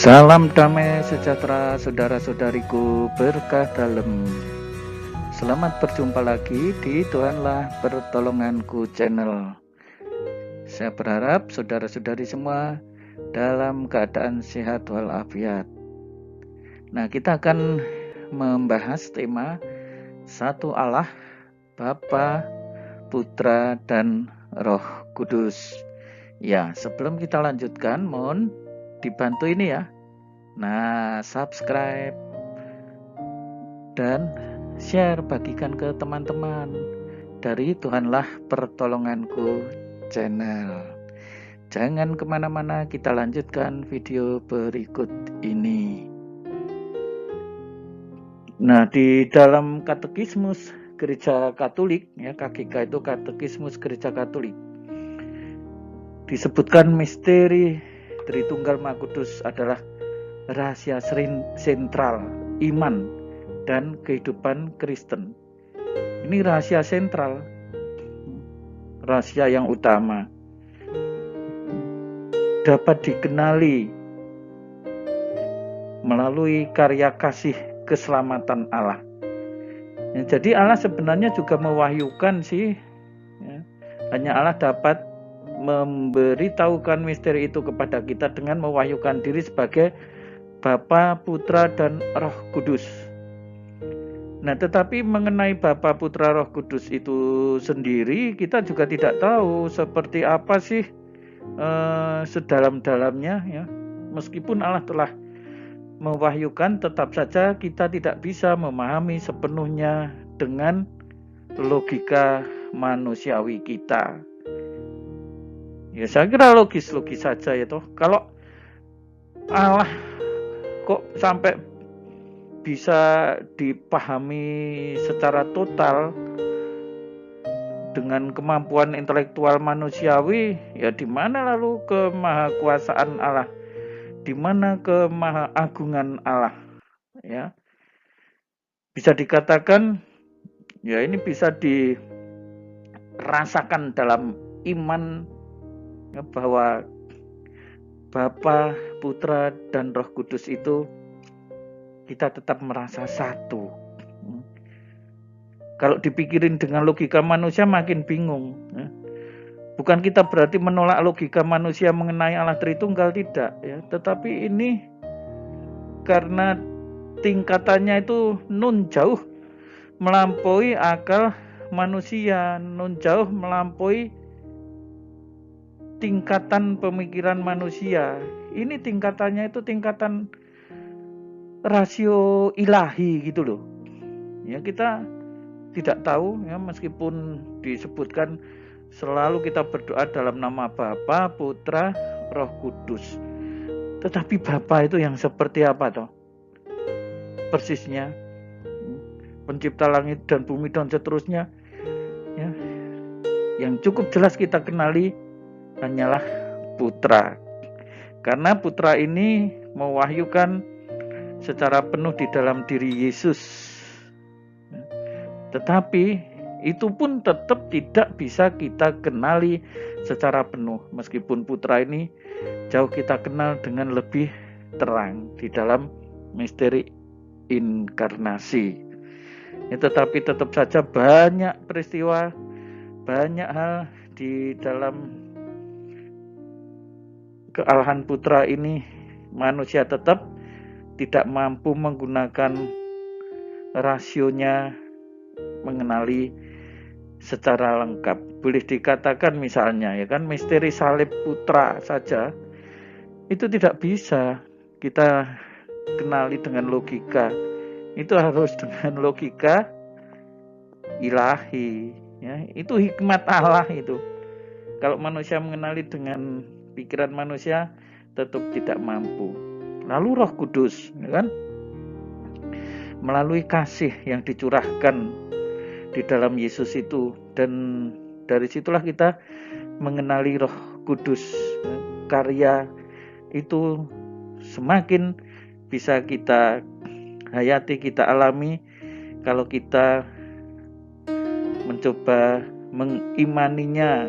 Salam damai sejahtera saudara-saudariku, berkah dalam. Selamat berjumpa lagi di Tuhanlah Pertolonganku channel. Saya berharap saudara-saudari semua dalam keadaan sehat walafiat. Nah, kita akan membahas tema Satu Allah, Bapa, Putra, dan Roh Kudus. Ya, sebelum kita lanjutkan, mohon dibantu ini ya. Nah, subscribe dan share, bagikan ke teman-teman dari Tuhanlah Pertolonganku channel. Jangan kemana-mana, kita lanjutkan video berikut ini. Nah, di dalam Katekismus Gereja Katolik, ya, KGK itu Katekismus Gereja Katolik, disebutkan misteri Tritunggal Maha Kudus adalah rahasia sentral iman dan kehidupan Kristen. Ini rahasia sentral, rahasia yang utama, dapat dikenali melalui karya kasih keselamatan Allah. Ya, jadi Allah sebenarnya juga mewahyukan sih, ya. Hanya Allah dapat memberitahukan misteri itu kepada kita dengan mewahyukan diri sebagai Bapa, Putra, dan Roh Kudus. Nah, tetapi mengenai Bapa, Putra, Roh Kudus itu sendiri kita juga tidak tahu seperti apa sih sedalam-dalamnya, ya. Meskipun Allah telah mewahyukan, tetap saja kita tidak bisa memahami sepenuhnya dengan logika manusiawi kita. Ya, saya kira logis-logis saja ya toh. Kalau Allah kok sampai bisa dipahami secara total dengan kemampuan intelektual manusiawi, ya di mana lalu kemahakuasaan Allah? Di mana kemahaagungan Allah? Ya. Bisa dikatakan ya ini bisa dirasakan dalam iman, ya, bahwa Bapa, Putra, dan Roh Kudus itu kita tetap merasa satu. Kalau dipikirin dengan logika manusia makin bingung, ya. Bukan kita berarti menolak logika manusia mengenai Allah Tritunggal, tidak, ya. Tetapi ini karena tingkatannya itu nun jauh melampaui akal manusia, nun jauh melampaui tingkatan pemikiran manusia. Ini tingkatannya itu tingkatan rasio ilahi gitu loh. Ya, kita tidak tahu, ya, meskipun disebutkan selalu kita berdoa dalam nama Bapa, Putra, Roh Kudus. Tetapi Bapa itu yang seperti apa toh? Persisnya pencipta langit dan bumi dan seterusnya, ya. Yang cukup jelas kita kenali hanyalah Putra. Karena Putra ini mewahyukan secara penuh di dalam diri Yesus. Tetapi itu pun tetap tidak bisa kita kenali secara penuh. Meskipun Putra ini jauh kita kenal dengan lebih terang di dalam misteri inkarnasi. Ya, tetapi tetap saja banyak peristiwa, banyak hal di dalam kealahan Putra ini manusia tetap tidak mampu menggunakan rasionya mengenali secara lengkap. Boleh dikatakan misalnya, ya kan, misteri salib Putra saja itu tidak bisa kita kenali dengan logika. Itu harus dengan logika ilahi, ya. Itu hikmat Allah itu. Kalau manusia mengenali dengan pikiran manusia tetap tidak mampu. Lalu Roh Kudus, ya kan, melalui kasih yang dicurahkan di dalam Yesus itu, dan dari situlah kita mengenali Roh Kudus. Karya itu semakin bisa kita hayati, kita alami kalau kita mencoba mengimaninya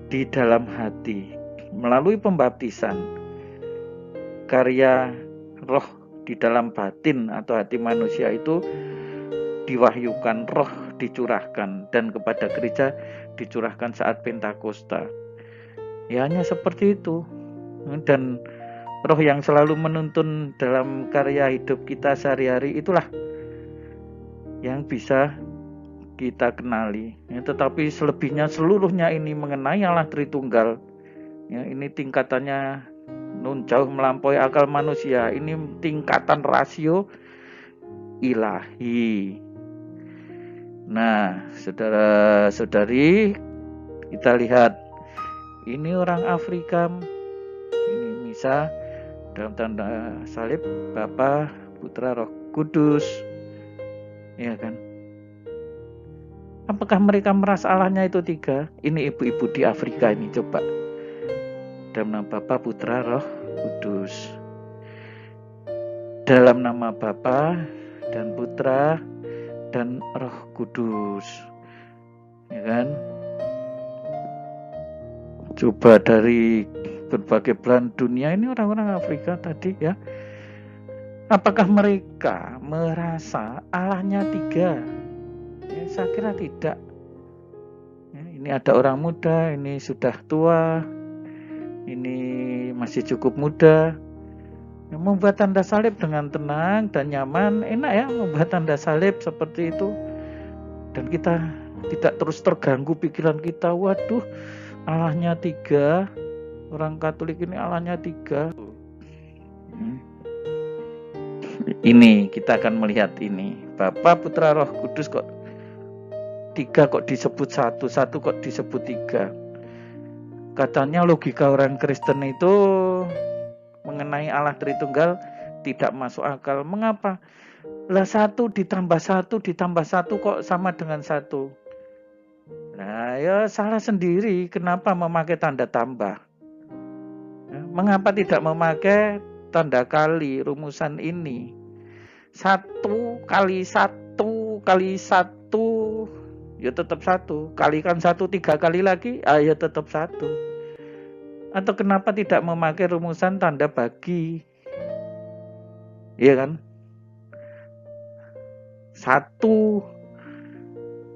di dalam hati melalui pembaptisan. karya roh di dalam batin atau hati manusia itu diwahyukan, roh dicurahkan, dan kepada gereja dicurahkan saat Pentakosta. Ya hanya seperti itu. Dan roh yang selalu menuntun dalam karya hidup kita sehari-hari itulah yang bisa kita kenali. Ya, tetapi selebihnya seluruhnya ini mengenai Allah Tritunggal. Ya, ini tingkatannya jauh melampaui akal manusia. Ini tingkatan rasio ilahi. Nah, saudara-saudari, kita lihat ini orang Afrika. Ini misa dalam tanda salib Bapa, Putra, Roh Kudus. Ya kan? Apakah mereka merasa Allahnya itu 3? Ini ibu-ibu di Afrika ini, coba. Dalam nama Bapa, Putra, Roh Kudus. Dalam nama Bapa dan Putra dan Roh Kudus. Ya kan? Coba dari berbagai belahan dunia ini orang-orang Afrika tadi ya. Apakah mereka merasa Allahnya 3? Ya, saya kira tidak. Ya, ini ada orang muda, ini sudah tua, ini masih cukup muda. Ya, membuat tanda salib dengan tenang dan nyaman, enak ya membuat tanda salib seperti itu. Dan kita tidak terus terganggu pikiran kita, waduh Allahnya 3, orang Katolik ini Allahnya 3. Ini kita akan melihat ini, Bapa, Putra, Roh Kudus kok 3 kok disebut 1 kok disebut 3. Katanya logika orang Kristen itu mengenai Allah Tritunggal tidak masuk akal. Mengapa? Lah 1 ditambah 1 ditambah 1 kok sama dengan 1. Nah ya salah sendiri, kenapa memakai tanda tambah? Mengapa tidak memakai tanda kali rumusan ini? 1 kali 1 kali 1 ya tetap 1. Kalikan 1 3 kali lagi, ya tetap 1. Atau kenapa tidak memakai rumusan tanda bagi? Iya kan? 1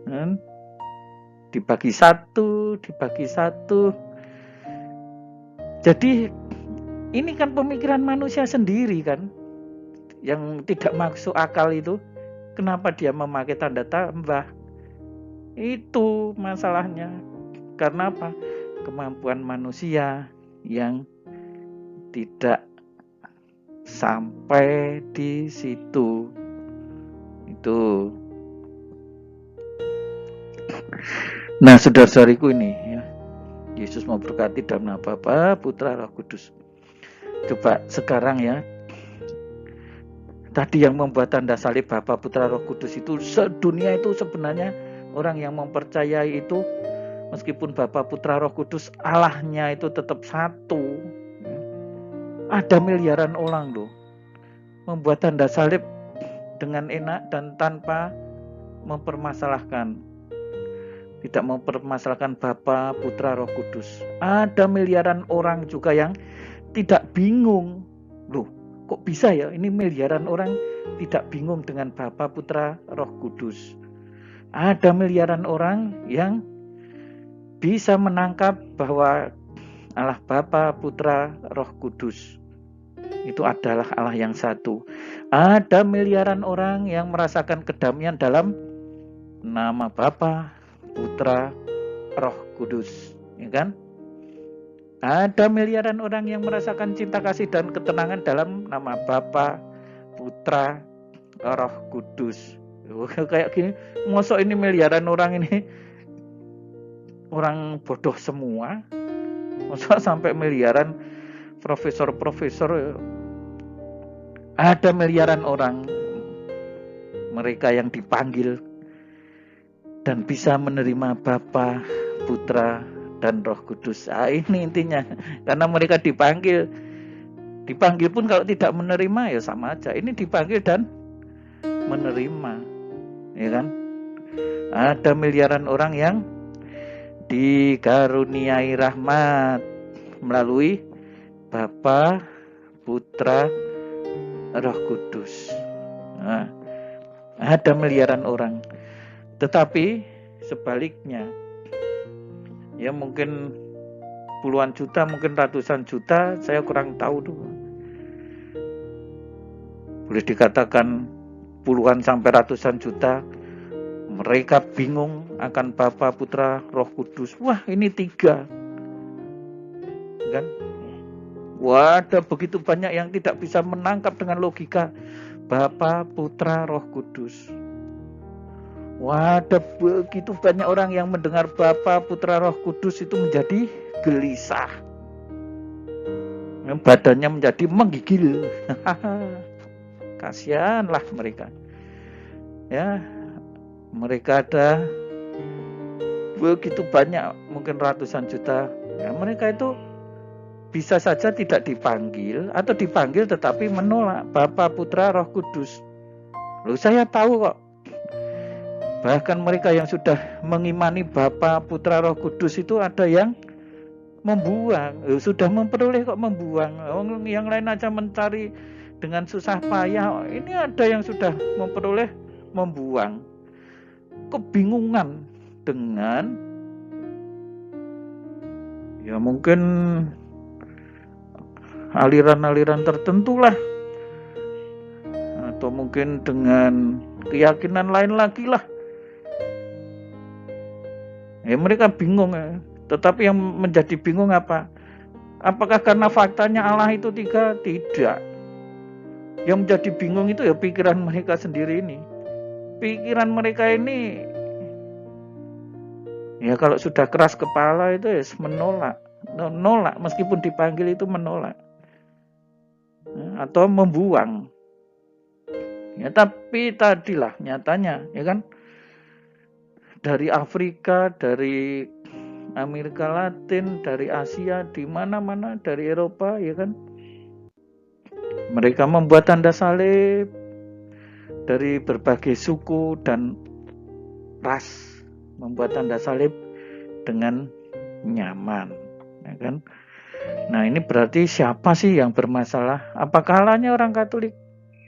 kan? Dibagi 1 dibagi 1. Jadi ini kan pemikiran manusia sendiri kan, yang tidak masuk akal itu. Kenapa dia memakai tanda tambah? Itu masalahnya. Karena apa? Kemampuan manusia yang tidak sampai di situ. Itu. Nah, saudara-saudariku ini ya. Yesus memberkati dalam nama Bapa, Putra, Roh Kudus. Coba sekarang ya. Tadi yang membuat tanda salib Bapa, Putra, Roh Kudus itu sedunia itu sebenarnya orang yang mempercayai itu, meskipun Bapa, Putra, Roh Kudus Allahnya itu tetap 1. Ada miliaran orang loh membuat tanda salib dengan enak dan tanpa mempermasalahkan. Tidak mempermasalahkan Bapa, Putra, Roh Kudus. Ada miliaran orang juga yang tidak bingung. Loh, kok bisa ya ini miliaran orang tidak bingung dengan Bapa, Putra, Roh Kudus. Ada miliaran orang yang bisa menangkap bahwa Allah Bapa, Putra, Roh Kudus itu adalah Allah yang 1. Ada miliaran orang yang merasakan kedamaian dalam nama Bapa, Putra, Roh Kudus, ya kan? Ada miliaran orang yang merasakan cinta kasih dan ketenangan dalam nama Bapa, Putra, Roh Kudus. Kayak gini, mosok ini miliaran orang ini orang bodoh semua. Mosok sampai miliaran profesor-profesor. Ada miliaran orang mereka yang dipanggil dan bisa menerima Bapa, Putra, dan Roh Kudus. Ini intinya. Karena mereka dipanggil. Dipanggil pun kalau tidak menerima ya sama aja. Ini dipanggil dan menerima. Ya kan? Ada miliaran orang yang dikaruniai rahmat melalui Bapa, Putra, Roh Kudus. Nah, ada miliaran orang. Tetapi sebaliknya, ya mungkin puluhan juta, mungkin ratusan juta, saya kurang tahu dulu. Boleh dikatakan puluhan sampai ratusan juta, mereka bingung akan Bapa, Putra, Roh Kudus. Wah, ini 3. Kan? Wah, ada begitu banyak yang tidak bisa menangkap dengan logika Bapa, Putra, Roh Kudus. Wah, ada begitu banyak orang yang mendengar Bapa, Putra, Roh Kudus itu menjadi gelisah. Badannya menjadi menggigil. Kasihanlah mereka. Ya, mereka ada begitu banyak, mungkin ratusan juta. Ya, mereka itu bisa saja tidak dipanggil atau dipanggil tetapi menolak Bapa, Putra, Roh Kudus. Loh, saya tahu kok. Bahkan mereka yang sudah mengimani Bapa, Putra, Roh Kudus itu ada yang membuang. Sudah memperoleh kok membuang. Yang lain aja mencari dengan susah payah. Ini ada yang sudah memperoleh membuang. Kebingungan dengan ya mungkin aliran-aliran tertentu lah, atau mungkin dengan keyakinan lain lagi lah. Ya mereka bingung ya. Tetapi yang menjadi bingung apa? Apakah karena faktanya Allah itu 3? Tidak. Yang menjadi bingung itu ya pikiran mereka sendiri ini. Pikiran mereka ini ya kalau sudah keras kepala itu ya menolak meskipun dipanggil itu menolak atau membuang. Ya tapi tadilah nyatanya ya kan, dari Afrika, dari Amerika Latin, dari Asia, di mana-mana, dari Eropa ya kan, mereka membuat tanda salib dari berbagai suku dan ras, membuat tanda salib dengan nyaman ya kan. Nah ini berarti siapa sih yang bermasalah? Apakah halnya orang Katolik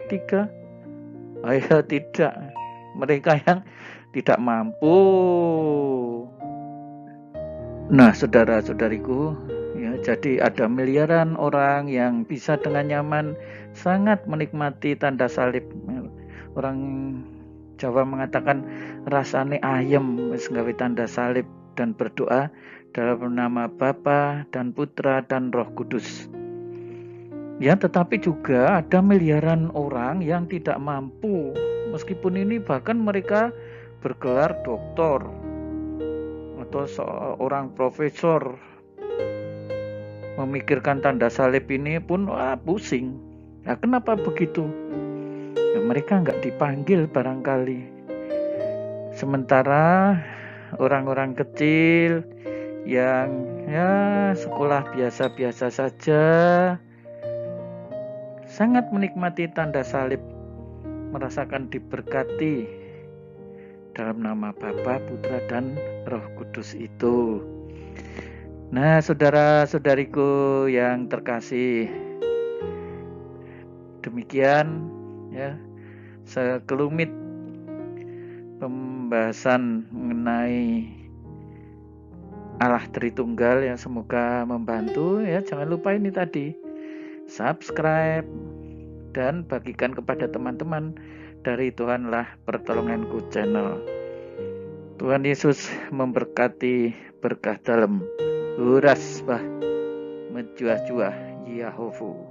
3? Oh ya tidak, mereka yang tidak mampu. Nah saudara-saudariku ya, jadi ada miliaran orang yang bisa dengan nyaman sangat menikmati tanda salib. Orang Jawa mengatakan rasane ayem wis gawe tanda salib dan berdoa dalam nama Bapa dan Putra dan Roh Kudus. Ya, tetapi juga ada miliaran orang yang tidak mampu. Meskipun ini bahkan mereka bergelar doktor atau seorang profesor, memikirkan tanda salib ini pun pusing. Nah, kenapa begitu? Ya, mereka nggak dipanggil barangkali. Sementara orang-orang kecil yang ya sekolah biasa-biasa saja sangat menikmati tanda salib, merasakan diberkati dalam nama Bapa, Putra, dan Roh Kudus itu. Nah, saudara-saudariku yang terkasih, demikian ya sekelumit pembahasan mengenai Allah Tritunggal yang semoga membantu ya. Jangan lupa ini tadi, subscribe dan bagikan kepada teman-teman dari Tuhanlah Pertolonganku channel. Tuhan Yesus memberkati, berkah dalam uras bah menjuah-juah Yahovu.